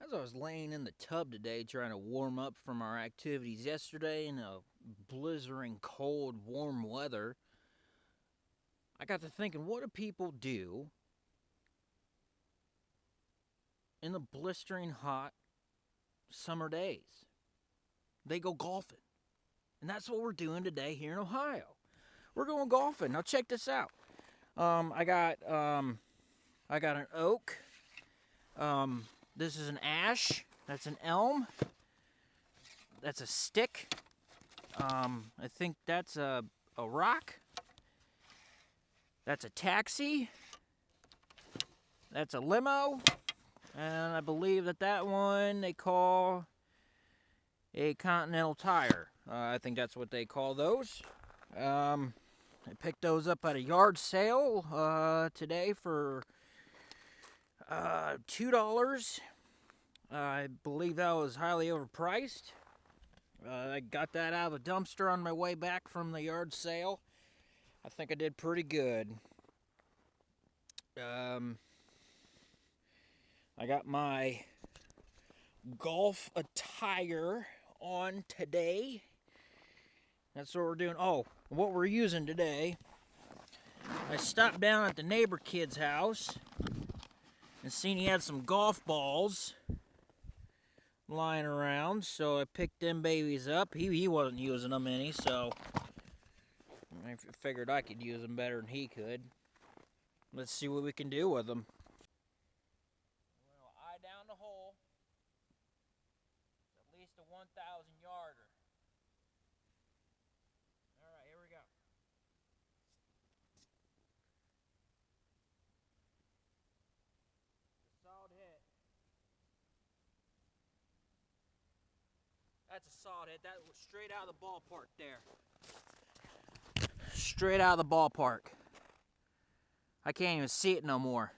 As I was laying in the tub today trying to warm up from our activities yesterday in a blizzarding cold, warm weather, I got to thinking, what do people do in the blistering hot summer days? They go golfing. And that's what we're doing today here in Ohio. We're going golfing. Now check this out. I got an oak. This is an ash. That's an elm. That's a stick. I think that's a rock. That's a taxi. That's a limo. And I believe that one they call a Continental Tire. I think that's what they call those. I picked those up at a yard sale today for $2. I believe that was highly overpriced. I got that out of the dumpster on my way back from the yard sale. I think I did pretty good. I got my golf attire on today. That's what we're doing. Oh, what we're using today. I stopped down at the neighbor kid's house and seen he had some golf balls lying around, so I picked them babies up. He wasn't using them any, so I figured I could use them better than he could. Let's see what we can do with them. We'll eye down the hole. It's at least a 1,000-yarder. All right, here we go. It's a solid hit. That's a solid hit. That was straight out of the ballpark there. Straight out of the ballpark. I can't even see it no more.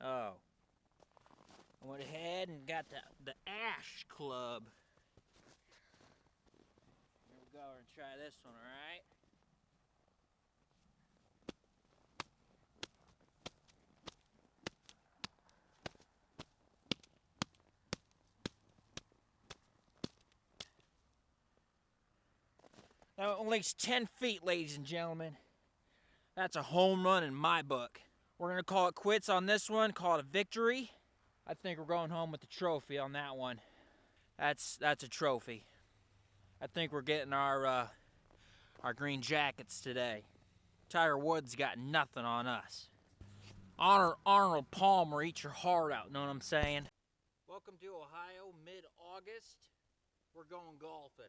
Oh. I went ahead and got the ash club. Here we go and try this one, alright? Now, at least 10 feet, ladies and gentlemen. That's a home run in my book. We're going to call it quits on this one, call it a victory. I think we're going home with the trophy on that one. That's a trophy. I think we're getting our green jackets today. Tiger Woods got nothing on us. Honor Arnold Palmer, eat your heart out, know what I'm saying? Welcome to Ohio, mid-August. We're going golfing.